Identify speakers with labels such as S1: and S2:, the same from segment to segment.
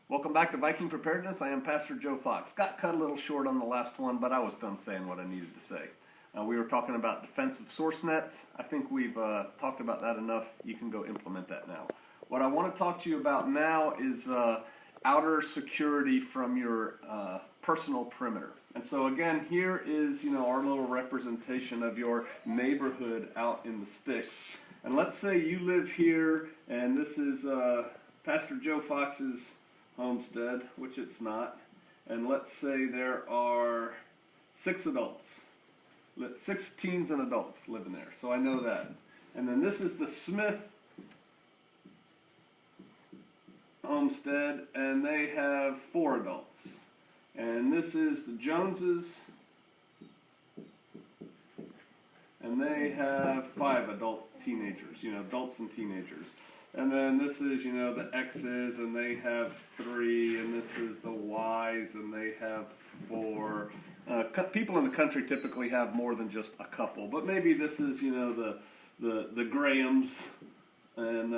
S1: Welcome back to Viking Preparedness. I am Pastor Joe Fox. Got cut a little short on the last one, but I was done saying what I needed to say. We were talking about defensive source nets. I think we've talked about that enough. You can go implement that now. What I want to talk to you about now is outer security from your personal perimeter. And so again, here is our little representation of your neighborhood out in the sticks. And let's say you live here, and this is Pastor Joe Fox's homestead, which it's not, and let's say there are 6 adults, 6 teens and adults living there, so I know that. And then this is the Smith homestead, and they have 4 adults. And this is the Joneses, and they have 5 teenagers, adults and teenagers. And then this is, the X's, and they have 3, and this is the Y's, and they have 4. People in the country typically have more than just a couple, but maybe this is, the Grahams, and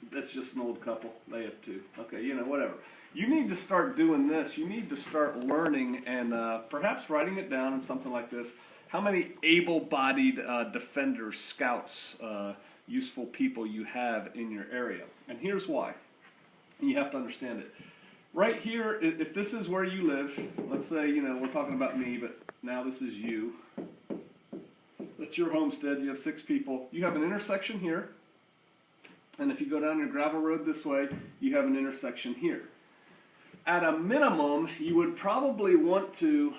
S1: that's just an old couple. They have 2. Okay, whatever. You need to start doing this. You need to start learning and perhaps writing it down in something like this. How many able-bodied defenders, scouts, useful people you have in your area? And here's why. And you have to understand it. Right here, if this is where you live, let's say, we're talking about me, but now this is you. That's your homestead. You have 6 people. You have an intersection here. And if you go down your gravel road this way, you have an intersection here. At a minimum, you would probably want to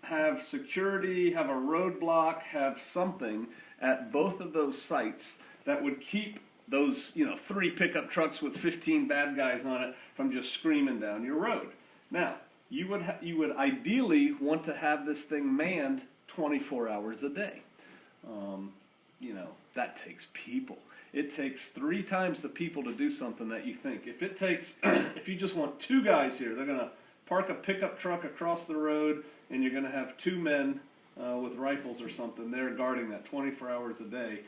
S1: have security, have a roadblock, have something at both of those sites that would keep those, 3 pickup trucks with 15 bad guys on it from just screaming down your road. Now, you would ideally want to have this thing manned 24 hours a day. That takes people. It takes 3 times the people to do something that you think. If you just want 2 guys here, they're going to park a pickup truck across the road, and you're going to have 2 men with rifles or something there guarding that 24 hours a day.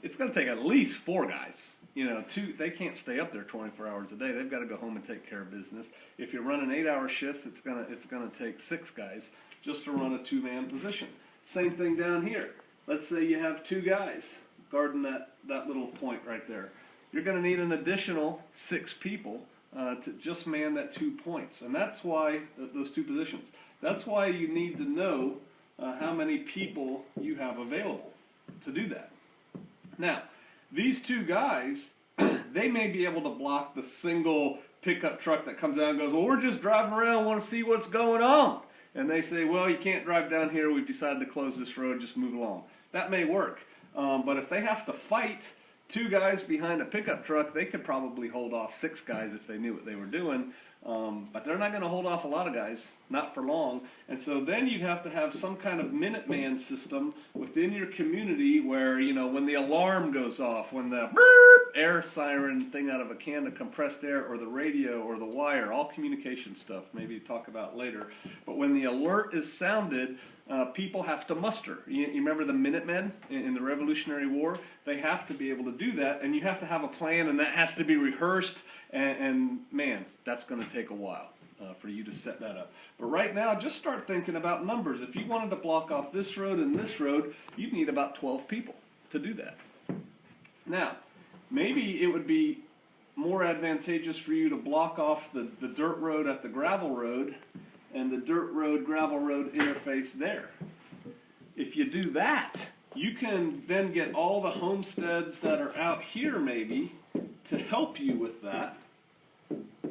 S1: It's going to take at least 4 guys. 2, they can't stay up there 24 hours a day. They've got to go home and take care of business. If you're running 8-hour shifts, it's going to take 6 guys just to run a 2-man position. Same thing down here. Let's say you have 2 guys guarding that little point right there. You're going to need an additional 6 people to just man that 2 points. And that's why, those 2 positions, that's why you need to know how many people you have available to do that. Now, these 2 guys, they may be able to block the single pickup truck that comes out and goes, well, we're just driving around, want to see what's going on. And they say, well, you can't drive down here, we've decided to close this road, just move along. That may work. But if they have to fight 2 guys behind a pickup truck, they could probably hold off 6 guys if they knew what they were doing. But they're not going to hold off a lot of guys, not for long. And so then you'd have to have some kind of Minuteman system within your community where, when the alarm goes off, when the air siren thing out of a can of compressed air, or the radio or the wire, all communication stuff, maybe talk about later. But when the alert is sounded, people have to muster. You remember the Minutemen in the Revolutionary War? They have to be able to do that, and you have to have a plan, and that has to be rehearsed, and man, that's going to take a while for you to set that up. But right now, just start thinking about numbers. If you wanted to block off this road and this road, you'd need about 12 people to do that. Now, maybe it would be more advantageous for you to block off the dirt road at the gravel road and the dirt road, gravel road interface there. If you do that, you can then get all the homesteads that are out here maybe to help you with that.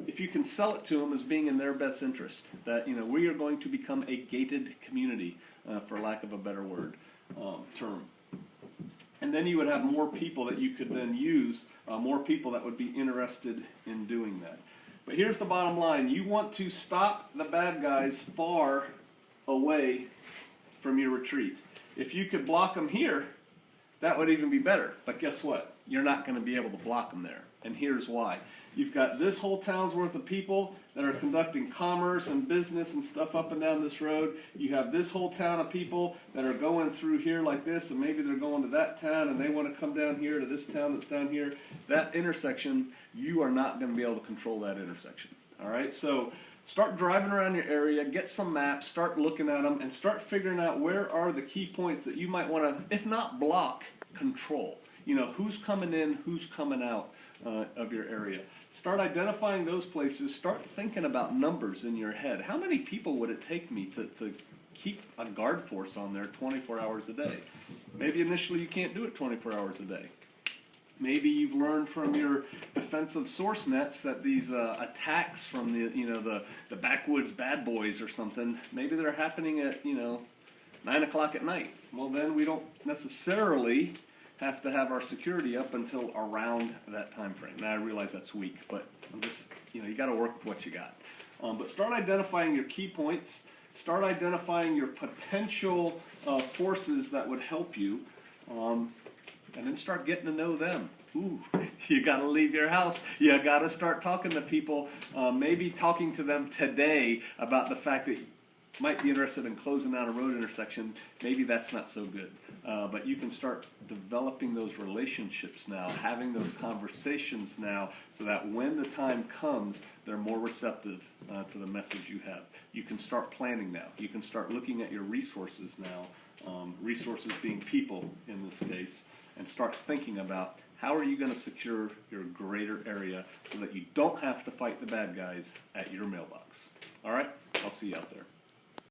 S1: If you can sell it to them as being in their best interest, that we are going to become a gated community, for lack of a better term. And then you would have more people that you could then use, more people that would be interested in doing that. But here's the bottom line. You want to stop the bad guys far away from your retreat. If you could block them here, that would even be better. But guess what? You're not going to be able to block them there. And here's why. You've got this whole town's worth of people that are conducting commerce and business and stuff up and down this road. You have this whole town of people that are going through here like this, and maybe they're going to that town and they want to come down here to this town that's down here. That intersection, you are not going to be able to control that intersection. All right, so start driving around your area, get some maps, start looking at them, and start figuring out where are the key points that you might want to, if not block, control. You know, who's coming in, who's coming out of your area. Start identifying those places. Start thinking about numbers in your head. How many people would it take me to keep a guard force on there 24 hours a day? Maybe initially you can't do it 24 hours a day. Maybe you've learned from your defensive source nets that these attacks from the backwoods bad boys or something, maybe they're happening at 9 o'clock at night. Well, then we don't necessarily have to have our security up until around that time frame. Now I realize that's weak, but I'm just you got to work with what you got. But start identifying your key points. Start identifying your potential forces that would help you. And then start getting to know them. Ooh, you got to leave your house. You got to start talking to people. Maybe talking to them today about the fact that you might be interested in closing down a road intersection. Maybe that's not so good. But you can start developing those relationships now, having those conversations now, so that when the time comes, they're more receptive to the message you have. You can start planning now. You can start looking at your resources now, resources being people in this case, and start thinking about how are you going to secure your greater area so that you don't have to fight the bad guys at your mailbox. All right? I'll see you out there.